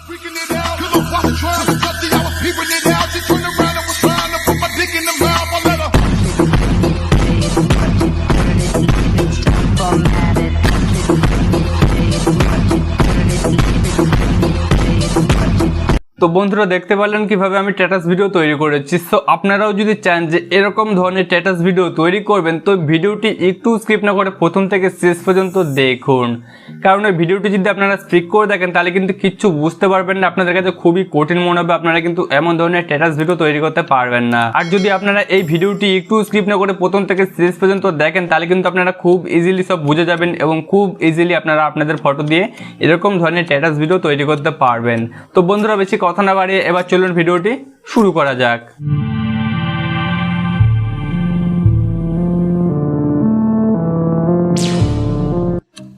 Freaking it out, cause I'm watching trying to touch it, I was peeping it out. She turned around and was trying to put my dick in the mouth. I let her. তো বন্ধুরা দেখতে পারলেন কিভাবে আমি status video তৈরি করেছি। So আপনারাও যদি চান যে এরকম ধরনের স্ট্যাটাস ভিডিও তৈরি করবেন তো ভিডিওটি একটু স্কিপ না করে প্রথম থেকে শেষ পর্যন্ত দেখুন, কারণ ওই ভিডিওটি যদি আপনারা স্কিপ করে দেখেন তাহলে কিন্তু কিচ্ছু বুঝতে পারবেন না, আপনাদের কাছে খুবই কঠিন মনে হবে, আপনারা কিন্তু এমন ধরনের স্ট্যাটাস ভিডিও তৈরি করতে পারবেন না। আর যদি আপনারা এই ভিডিওটি একটু স্কিপ না করে প্রথম থেকে শেষ পর্যন্ত দেখেন তাহলে কিন্তু আপনারা খুব ইজিলি সব বুঝে যাবেন এবং খুব ইজিলি আপনারা আপনাদের ফটো দিয়ে এরকম ধরনের স্ট্যাটাস ভিডিও তৈরি করতে পারবেন। তো বন্ধুরা বেশি কথা না বাড়িয়ে এবার চলুন ভিডিওটি শুরু করা যাক।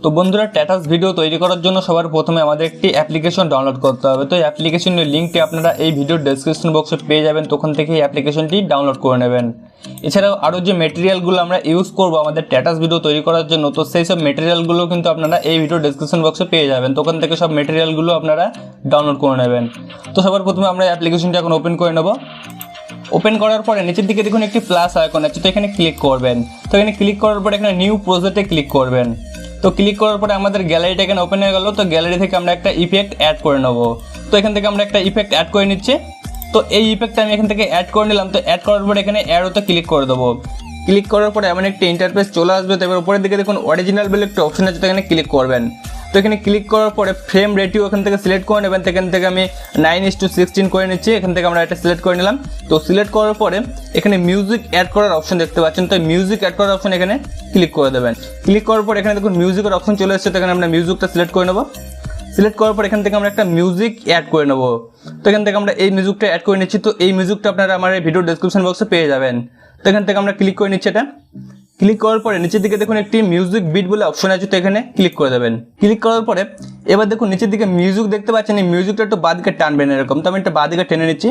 তো বন্ধুরা স্ট্যাটাস ভিডিও তৈরি করার জন্য সবার প্রথমে আমাদের একটি অ্যাপ্লিকেশন ডাউনলোড করতে হবে। তো এই অ্যাপ্লিকেশনের লিঙ্কটি আপনারা এই ভিডিওর ডেসক্রিপশন বক্সে পেয়ে যাবেন, তখন থেকে এই অ্যাপ্লিকেশনটি ডাউনলোড করে নেবেন। এছাড়াও আরও যে মেটেরিয়ালগুলো আমরা ইউজ করব আমাদের স্ট্যাটাস ভিডিও তৈরি করার জন্য, তো সেই সব মেটেরিয়ালগুলো কিন্তু আপনারা এই ভিডিও ডেসক্রিপশন বক্সে পেয়ে যাবেন, তখন থেকে সব মেটেরিয়ালগুলো আপনারা ডাউনলোড করে নেবেন। তো সবার প্রথমে আমরা অ্যাপ্লিকেশনটি এখন ওপেন করে নেব। ওপেন করার পরে নিচের দিকে দেখুন একটি প্লাস আইকন আছে, তো এখানে ক্লিক করবেন। তো এখানে ক্লিক করার পরে এখানে নিউ প্রজেক্টে ক্লিক করবেন। তো ক্লিক করার পরে আমাদের গ্যালারিটা এখানে ওপেন হয়ে গেল। তো গ্যালারি থেকে আমরা একটা ইফেক্ট অ্যাড করে নেব। তো এখান থেকে আমরা একটা ইফেক্ট অ্যাড করে নিচ্ছি। তো এই ইফেক্টটা আমি এখান থেকে অ্যাড করে নিলাম। তো অ্যাড করার পরে এখানে অ্যারোতে ক্লিক করে দেবো। ক্লিক করার পরে এমন একটি ইন্টারফেস চলে আসবে। তো এবার উপরের দিকে দেখুন অরিজিনাল বলে একটা অপশন আছে, তো এখানে ক্লিক করবেন। তো এখানে ক্লিক করার পরে ফ্রেম রেটিও এখান থেকে সিলেক্ট করে নেবেন। তো এখান থেকে আমি 9:16 করে নিচ্ছি। এখান থেকে আমরা এটা সিলেক্ট করে নিলাম। তো সিলেক্ট করার পরে এখানে মিউজিক অ্যাড করার অপশন দেখতে পাচ্ছেন, তো মিউজিক অ্যাড করার অপশন এখানে ক্লিক করে দেবেন। ক্লিক করার পর এখানে দেখুন মিউজিকের অপশন চলে এসেছে, তো এখানে আমরা মিউজিকটা সিলেক্ট করে নেব। সিলেক্ট করার পর এখান থেকে আমরা একটা মিউজিক অ্যাড করে নেব। তো এখান থেকে আমরা এই মিউজিকটা অ্যাড করে নিচ্ছি। তো এই মিউজিকটা আপনারা আমার এই ভিডিও ডেসক্রিপশন বক্সে পেয়ে যাবেন। তো এখান থেকে আমরা ক্লিক করে নিচ্ছি। এটা ক্লিক করার পরে নিচের দিকে দেখুন একটি মিউজিক বিট বলে অপশন আছে, তো এখানে ক্লিক করে দেবেন। ক্লিক করার পরে এবার দেখুন নিচের দিকে মিউজিক দেখতে পাচ্ছেন, এই মিউজিকটা একটু বাঁদিকে টানবেন এরকম। তো আমি একটা বাঁদিকে টেনে নিচ্ছি।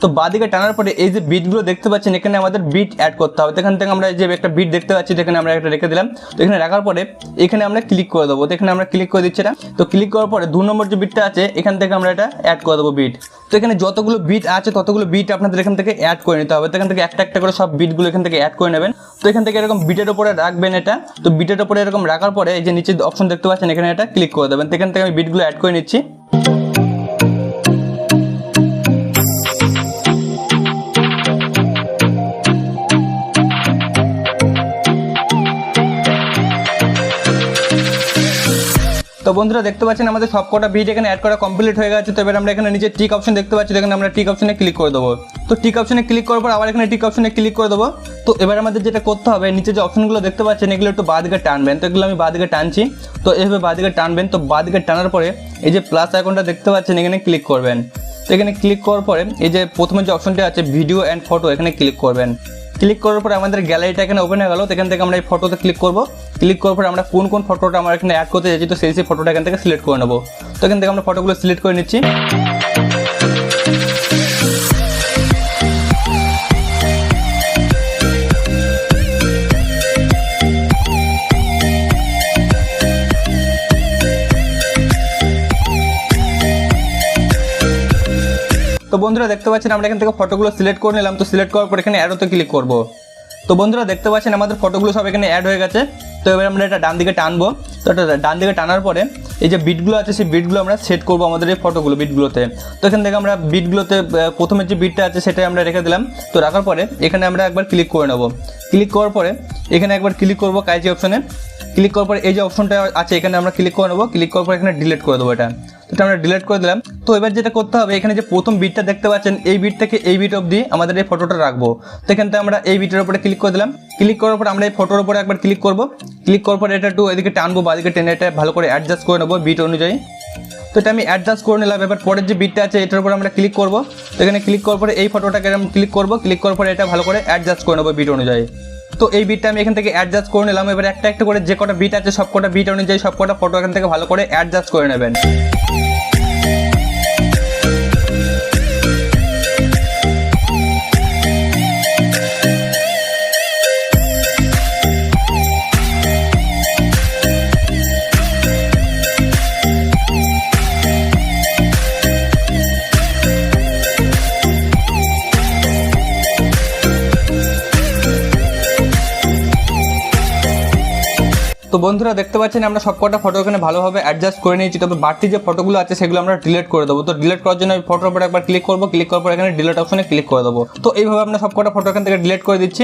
তো বাঁদিকে টানার পরে এই যে বিটগুলো দেখতে পাচ্ছেন এখানে আমাদের বিট অ্যাড করতে হবে। তো এখান থেকে আমরা যে একটা বিট দেখতে পাচ্ছি এখানে আমরা একটা রেখে দিলাম। তো এখানে রাখার পরে এখানে আমরা ক্লিক করে দেবো। তো এখানে আমরা ক্লিক করে দিচ্ছি এটা। তো ক্লিক করার পরে 2 নম্বর যে বিটটা আছে এখান থেকে আমরা এটা অ্যাড করে দেবো বিট। তো এখানে যতগুলো বিট আছে ততগুলো বিট আপনাদের এখান থেকে অ্যাড করে নিতে হবে। তো এখান থেকে একটা একটা করে সব বিটগুলো এখান থেকে অ্যাড করে নেবেন। তো এখান থেকে এরকম বিটের উপরে রাখবেন এটা। তো বিটের উপরে এরকম রাখার পরে এই যে নিচে অপশন দেখতে পাচ্ছেন এখানে এটা ক্লিক করে দেবেন। তো এখান থেকে আমি বিটগুলো অ্যাড করে নিচ্ছি। তো বন্ধুরা দেখতে পাচ্ছেন আমাদের সবকটা বিট এখানে অ্যাড করা কমপ্লিট হয়ে গেছে। তো এবার আমরা এখানে নিচে টিক অপশন দেখতে পাচ্ছি, এখানে আমরা টিক অপশনে ক্লিক করে দেবো। তো টিক অপশনে ক্লিক করার পর আবার এখানে টিক অপশনে ক্লিক করে দেবো। তো এবার আমাদের যেটা করতে হবে নিচে যে অপশনগুলো দেখতে পাচ্ছেন এগুলো একটু বাঁদিকে টানবেন। তো এগুলো আমি বাঁদিকে টানছি। তো এইভাবে বাঁদিকে টানবেন। তো বাঁদিকে টানার পরে এই যে প্লাস আইকনটা দেখতে পাচ্ছেন এখানে ক্লিক করবেন। তো এখানে ক্লিক করার পরে এই যে প্রথমে যে অপশনটা আছে ভিডিও অ্যান্ড ফটো এখানে ক্লিক করবেন। ক্লিক করার পরে আমাদের গ্যালারিটা এখানে ওপেন হয়ে গেল। তো এখান থেকে আমরা এই ফটোতে ক্লিক করব। ক্লিক করার পরে আমরা কোন ফটোটা আমরা এখানে অ্যাড করতে যাচ্ছি তো সেই ফটোটা এখান থেকে সিলেক্ট করে নেব। তো এখান থেকে আমরা ফটোগুলো সিলেক্ট করে নিচ্ছি। তো বন্ধুরা দেখতে পাচ্ছেন আমরা এখান থেকে ফটোগুলো সিলেক্ট করে নিলাম। তো সিলেক্ট করার পর এখানে অ্যারোতে ক্লিক করব। তো বন্ধুরা দেখতে পাচ্ছেন আমাদের ফটোগুলো সব এখানে অ্যাড হয়ে গেছে। তো এবার আমরা এটা ডান দিকে টানবো। তো এটা ডান দিকে টানার পরে এই যে বিটগুলো আছে সেই বিটগুলো আমরা সেট করবো আমাদের এই ফটোগুলো বিটগুলোতে। তো এখান থেকে আমরা বিটগুলোতে প্রথমে যে বিটটা আছে সেটাই আমরা রেখে দিলাম। তো রাখার পরে এখানে আমরা একবার ক্লিক করে নেব। ক্লিক করার পরে এখানে একবার ক্লিক করবো কাইজি অপশনে। ক্লিক করার পরে এই যে অপশনটা আছে এখানে আমরা ক্লিক করে নেবো। ক্লিক করার পর এখানে ডিলিট করে দেবো এটা। তো এটা আমরা ডিলিট করে দিলাম। তো এবার যেটা করতে হবে এখানে যে প্রথম বিটটা দেখতে পাচ্ছেন এই বিট থেকে এই বিট অবধি আমাদের এই ফটোটা রাখবো। তো এখান থেকে আমরা এই বিটের উপরে ক্লিক করে দিলাম। ক্লিক করার পর আমরা এই ফটোর উপরে একবার ক্লিক করব। ক্লিক করার পর এটা একটু এদিকে টানবো, বাদিকে টেনে এটা ভালো করে অ্যাডজাস্ট করে নেবো বিট অনুযায়ী। তো এটা আমি অ্যাডজাস্ট করে নিলাম। এবার পরের যে বিটটা আছে এটার উপর আমরা ক্লিক করব। তো এখানে ক্লিক করার পরে এই ফটোটাকে আমি ক্লিক করব। ক্লিক করার পরে এটা ভালো করে অ্যাডজাস্ট করে নেবো বিট অনুযায়ী। তো এই বিটটা আমি এখান থেকে অ্যাডজাস্ট করে নিলাম। এবার একটা একটা করে যে কটা বিট আছে সব কটা বিট অনুযায়ী সব কটা ফটো এখান থেকে ভালো করে অ্যাডজাস্ট করে নেবেন। তো বন্ধুরা দেখতে পাচ্ছেন আমরা সবকটা ফটো এখানে ভালোভাবে অ্যাডজাস্ট করে নিয়েছি, তবে বাড়তি যে ফটোগুলো আছে সেগুলো আমরা ডিলিট করে দেবো। তো ডিলিট করার জন্য আমি ফটোর উপর একবার ক্লিক করবো, ক্লিক করার পর এখানে ডিলিট অপশনে ক্লিক করে দেবো। তো এইভাবে আমরা সবকটা ফটো এখান থেকে ডিলিট করে দিচ্ছি।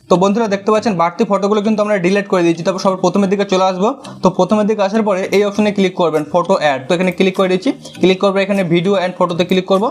তো বন্ধুরা দেখতে পাচ্ছেন বাড়তি ফটোগুলো কিন্তু আমরা ডিলিট করে দিয়েছি। তারপর সবার প্রথমের দিকে চলে আসবো। তো প্রথমের দিকে আসার পরে এই অপশনে ক্লিক করবেন, ফটো অ্যাড। তো এখানে ক্লিক করে দিচ্ছি, ক্লিক করবো এখানে ভিডিও অ্যান্ড ফটোতে ক্লিক করবো।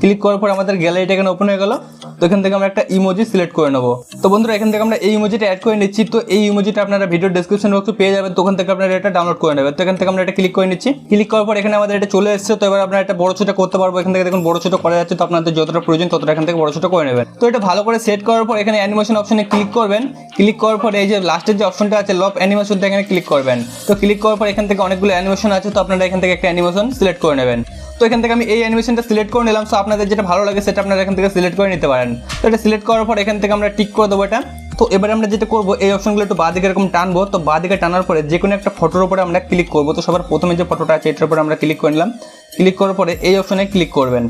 ক্লিক করার পর আমাদের গ্যালারিটা এখানে ওপেন হয়ে গেল। তো এখান থেকে আমরা একটা ইমোজি সিলেক্ট করে নেবো। তো বন্ধুরা এখান থেকে আমরা এই ইমোজিটা অ্যাড করে নিচ্ছি। তো এই ইমোজিটা আপনারা ভিডিও ডেসক্রিপশন বক্সে পেয়ে যাবেন, তো ওখান থেকে আপনারা এটা ডাউনলোড করে নেবেন। তো এখান থেকে আমরা এটা ক্লিক করে নিচ্ছি। ক্লিক করার পর এখানে আমাদের এটা চলে এসেছে। তো এবার আপনারা এটা বড় ছোট করতে পারবো। এখান থেকে দেখুন বড় ছোট করা যাচ্ছে, তো আপনাদের যতটা প্রয়োজন ততটা এখান থেকে বড় ছোট করে নেবেন। তো এটা ভালো করে সেট করার পর এখানে অ্যানিমেশন অপশনে ক্লিক করবেন। ক্লিক করার পর এই যে লাস্টের যে অপশনটা আছে লভ অ্যানিমেশনটা এখানে ক্লিক করবেন। তো ক্লিক করার পর এখান থেকে অনেকগুলো অ্যানিমেশন আছে, তো আপনারা এখান থেকে একটা অ্যানিমেশন সিলেক্ট করে নেবেন। তো এখান থেকে আমি এই অ্যানিমেশনটা সিলেক্ট করে নিলাম। সো আপনাদের যেটা ভালো লাগে সেটা আপনারা এখান থেকে সিলেক্ট করে নিতে পারেন। তো এটা সিলেক্ট করার পর এখান থেকে আমরা টিক করে দেবো এটা। তো এবারে আমরা যেটা করবো এই অপশনগুলো একটু বাঁদিকে এরকম টানবো। তো বাঁদিকে টানার পরে যে কোনো একটা ফটোর উপরে আমরা ক্লিক করবো। তো সবার প্রথমে যে ফটোটা আছে এটার উপরে আমরা ক্লিক করে নিলাম। ক্লিক করার পরে এই অপশনে ক্লিক করবেন।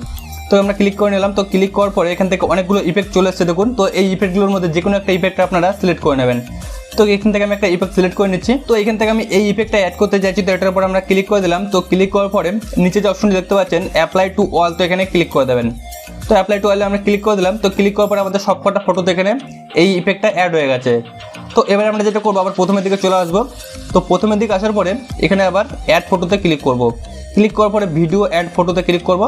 তো আমরা ক্লিক করে নিলাম। তো ক্লিক করার পরে এখান থেকে অনেকগুলো ইফেক্ট চলে এসেছে দেখুন। তো এই ইফেক্টগুলোর মধ্যে যে কোনো একটা ইফেক্ট আপনারা সিলেক্ট করে নেবেন। তো এখান থেকে আমি একটা ইফেক্ট সিলেক্ট করে নিচ্ছি। তো এখান থেকে আমি এই ইফেক্টটা অ্যাড করতে চাইছি। তো এটার উপর আমরা ক্লিক করে দিলাম। তো ক্লিক করার পরে নিচে যে অপশনটি দেখতে পাচ্ছেন অ্যাপ্লাই টু অল, তো এখানে ক্লিক করে দেবেন। তো অ্যাপ্লাই টু অলে আমরা ক্লিক করে দিলাম। তো ক্লিক করার পরে আমাদের সবকটা ফটোতে এখানে এই ইফেক্টটা অ্যাড হয়ে গেছে। তো এবারে আমরা যেটা করবো আবার প্রথমের দিকে চলে আসবো। তো প্রথমের দিকে আসার পরে এখানে আবার অ্যাড ফটোতে ক্লিক করব। ক্লিক করার পরে ভিডিও অ্যাড ফটোতে ক্লিক করব।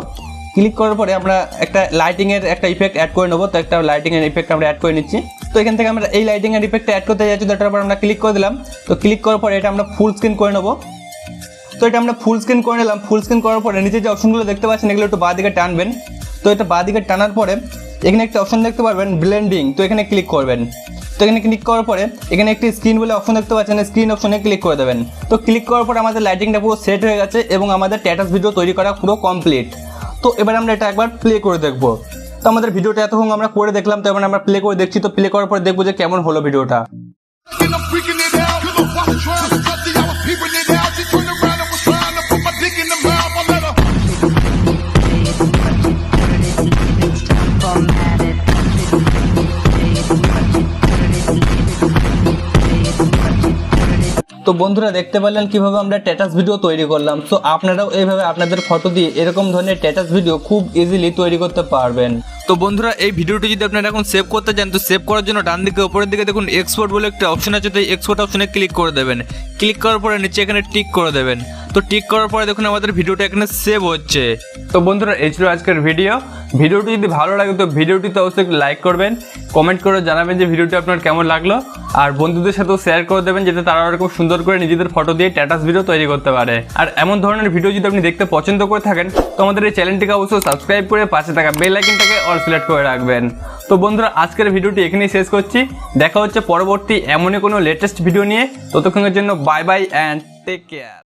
ক্লিক করার পরে আমরা একটা লাইটিংয়ের একটা ইফেক্ট অ্যাড করে নেবো। তো একটা লাইটিংয়ের ইফেক্ট আমরা অ্যাড করে নিচ্ছি। তো এখান থেকে আমরা এই লাইটিংয়ের ইফেক্টটা অ্যাড করতে যাচ্ছি। তো এটার উপর আমরা ক্লিক করে দিলাম। তো ক্লিক করার পরে এটা আমরা ফুল স্ক্রিন করে নেবো। তো এটা আমরা ফুল স্ক্রিন করে নিলাম। ফুল স্ক্রিন করার পরে নিচে যে অপশনগুলো দেখতে পাচ্ছেন এগুলো একটু বাঁদিকে টানবেন। তো এটা বাঁদিকে টানার পরে এখানে একটা অপশন দেখতে পারবেন ব্লেন্ডিং, তো এখানে ক্লিক করবেন। তো এখানে ক্লিক করার পরে এখানে একটি স্ক্রিন বলে অপশন দেখতে পাচ্ছেন, স্ক্রিন অপশনে ক্লিক করে দেবেন। তো ক্লিক করার পরে আমাদের লাইটিংটা পুরো সেট হয়ে গেছে এবং আমাদের স্ট্যাটাস ভিডিও তৈরি করা পুরো কমপ্লিট। তো এবার আমরা এটা একবার প্লে করে দেখবো। তো আমাদের ভিডিওটা এতক্ষণ আমরা করে দেখলাম। তো এবার আমরা প্লে করে দেখছি। তো প্লে করার পরে দেখবো যে কেমন হলো ভিডিওটা। And I'm freaking it out. Cause I watched trying to cut the I was peeping it out. She turned around and was trying to put my dick in the mouth. I let her. তো বন্ধুরা দেখতে পারলেন কিভাবে আমরা status video তৈরি করলাম। তো আপনারাও এইভাবে আপনাদের ফটো দিয়ে এরকম ধরনের স্ট্যাটাস ভিডিও খুব ইজিলি তৈরি করতে পারবেন। তো বন্ধুরা এই ভিডিওটি যদি আপনারা এখন সেভ করতে চান, তো সেভ করার জন্য ডান দিকে উপরের দিকে দেখুন এক্সপোর্ট বলে একটা অপশন আছে। তো এই এক্সপোর্ট অপশনে ক্লিক করে দেবেন। ক্লিক করার পরে নিচে এখানে টিক করে দেবেন। তো টিক করার পরে দেখুন আমাদের ভিডিওটা এখানে সেভ হচ্ছে। তো বন্ধুরা এই ছিল আজকের ভিডিওটি যদি ভালো লাগে তো ভিডিওটিতে অবশ্যই লাইক করবেন, কমেন্ট করে জানাবেন যে ভিডিওটি আপনার কেমন লাগলো, আর বন্ধুদের সাথেও শেয়ার করে দেবেন যাতে তারা এরকম সুন্দর করে নিজেদের ফটো দিয়ে স্ট্যাটাস ভিডিও তৈরি করতে পারে। আর এমন ধরনের ভিডিও যদি আপনি দেখতে পছন্দ করে থাকেন তো আমাদের এই চ্যানেলটিকে অবশ্যই সাবস্ক্রাইব করে পাশে থাকা বেল আইকনটাকে অল সিলেক্ট করে রাখবেন। তো বন্ধুরা আজকের ভিডিওটি এখানেই শেষ করছি। দেখা হচ্ছে পরবর্তী এমনই কোনো লেটেস্ট ভিডিও নিয়ে। ততক্ষণের জন্য bye bye and take care.